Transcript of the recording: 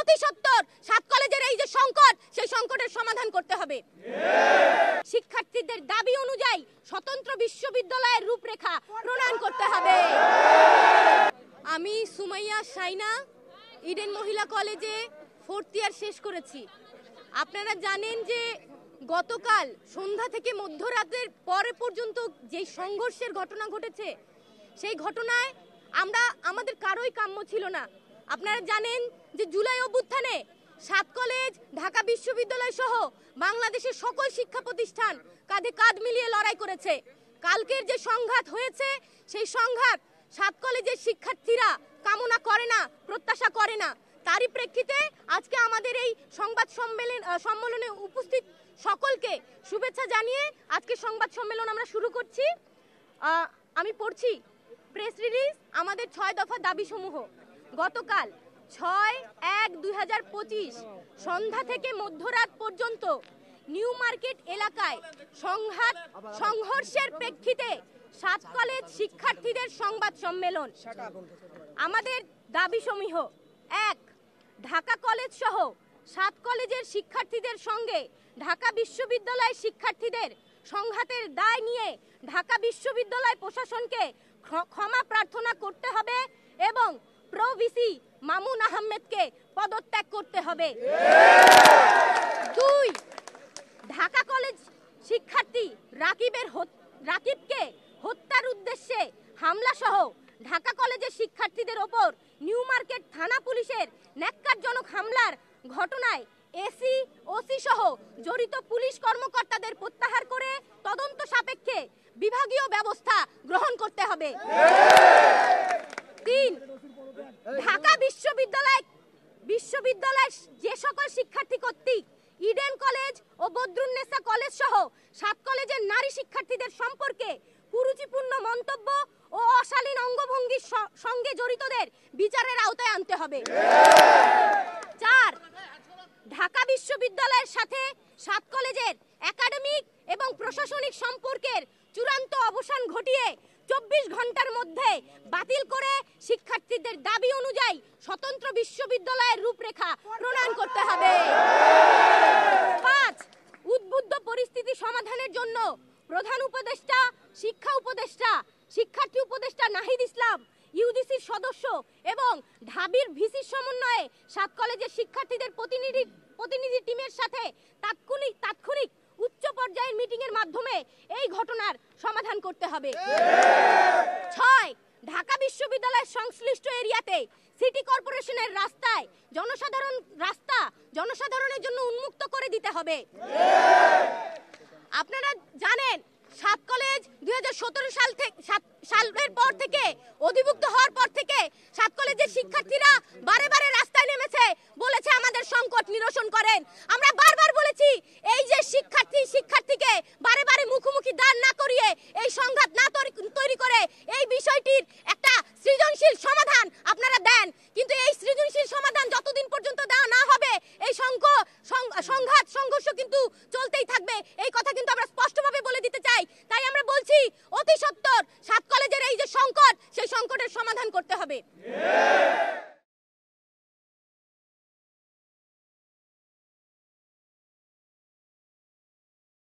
অতি সত্বর সাত কলেজের এই যে সংকট, সেই সংকটের সমাধান করতে হবে। শিক্ষার্থীদের দাবি অনুযায়ী স্বতন্ত্র বিশ্ববিদ্যালয়ের রূপরেখা প্রণয়ন করতে হবে। আমি সুমাইয়া শাইনা ইডেন মহিলা কলেজে 4th ইয়ার শেষ করেছি। আপনারা জানেন যে গতকাল সন্ধ্যা থেকে মধ্যরাতের পরে পর্যন্ত যে সংঘর্ষের ঘটনা ঘটেছে, সেই ঘটনায় আমাদের কারোই কাম্য ছিল না। আপনারা জানেন যে জুলাই অভ্যুত্থানে 7 কলেজ, ঢাকা বিশ্ববিদ্যালয় সহ বাংলাদেশের সকল শিক্ষা প্রতিষ্ঠান কাঁধে কাঁধ মিলিয়ে লড়াই করেছে। কালকের যে সংঘাত হয়েছে, সেই সংঘাত 7 কলেজের শিক্ষার্থীরা কামনা করে না, প্রত্যাশা করে না। তারই প্রেক্ষিতে আজকে আমাদের এই সংবাদ সম্মেলনে উপস্থিত সকলকে শুভেচ্ছা জানিয়ে আজকে সংবাদ সম্মেলন আমরা শুরু করছি। আমি পড়ছি প্রেস রিলিজ। আমাদের 6 দফা দাবিসমূহ গতকাল 6/1/2025 সন্ধ্যা থেকে মধ্যরাত পর্যন্ত নিউ মার্কেট এলাকায় সংঘর্ষের প্রেক্ষিতে 7 কলেজ শিক্ষার্থীদের সংবাদ সম্মেলন। আমাদের দাবিসমূহ: 1. ঢাকা কলেজ সহ 7 কলেজের শিক্ষার্থীদের সঙ্গে ঢাকা বিশ্ববিদ্যালয় শিক্ষার্থীদের সংঘাতের দায় নিয়ে ঢাকা বিশ্ববিদ্যালয় প্রশাসনকে ক্ষমা প্রার্থনা করতে হবে এবং প্রো ভিসি মামুন আহমেদকে পদত্যাগ করতে হবে। 2. ঢাকা কলেজ শিক্ষার্থী রাকিবকে হত্যার উদ্দেশ্যে হামলা সহ ঢাকা কলেজের শিক্ষার্থীদের ওপর নিউ মার্কেট থানা পুলিশের ন্যাক্কারজনক হামলার ঘটনায় ওসি সহ জড়িত পুলিশ কর্মকর্তাদের প্রত্যাহার করে তদন্ত সাপেক্ষে বিভাগীয় ব্যবস্থা গ্রহণ করতে হবে। 3. ঢাকা বিশ্ববিদ্যালয়ের যে সকল শিক্ষার্থী কর্তৃক ইডেন কলেজ ও বদরুন্নেসা কলেজ সহ 7 কলেজের নারী শিক্ষার্থীদের সম্পর্কে কুরুচিপূর্ণ মন্তব্য ও অশালীন অঙ্গভঙ্গির সঙ্গে জড়িতদের বিচারের আওতায় আনতে হবে। 4. ঢাকা বিশ্ববিদ্যালয়ের সাথে 7 কলেজের একাডেমিক এবং প্রশাসনিক সম্পর্কের চূড়ান্ত অবসান ঘটিয়ে 24 ঘন্টার মধ্যে বাতিল করে শিক্ষার্থীদের দাবি অনুযায়ী স্বতন্ত্র বিশ্ববিদ্যালয়ের রূপরেখা প্রণয়ন করতে হবে। 5. উদ্বুদ্ধ পরিস্থিতি সমাধানের জন্য প্রধান উপদেষ্টা, শিক্ষার্থী উপদেষ্টা নাহিদ ইসলাম, ইউজিসির সদস্য এবং ঢাবির ভিসির সমন্বয়ে 7 কলেজের শিক্ষার্থীদের প্রতিনিধি টিমের সাথে তাৎক্ষণিক উচ্চ পর্যায়ের মিটিংয়ের মাধ্যমে এই ঘটনার সমাধান করতে হবে। 6. ঢাকা বিশ্ববিদ্যালয়ের সংশ্লিষ্ট এরিয়াতে সিটি কর্পোরেশনের জনসাধারণের জন্য উন্মুক্ত করে দিতে হবে। আপনারা জানেন 7 কলেজ 2017 সালের পর থেকে অধিভুক্ত হওয়ার পর থেকে 7 কলেজের শিক্ষার্থীরা বারে রাস্তায় নেমেছে, বলেছে আমাদের সংকট নিরসন করেন। আমরা বারবার বলেছি এই যে শিক্ষার্থীকে বারে মুখোমুখি দাঁড় না করিয়ে এই সংঘাত না তৈরি করে এই বিষয়টির একটা সৃজনশীল সমাধান আপনারা দেন, কিন্তু এই সৃজনশীল সমাধান যতদিন পর্যন্ত দেওয়া না হবে এই সংঘর্ষ কিন্তু চলতেই থাকবে। এই কথা কিন্তু আমরা স্পষ্টভাবে বলে দিতে চাই। তাই আমরা বলছি অতি সত্বর 7 কলেজের এই যে সংকট, সেই সংকটের সমাধান করতে হবে।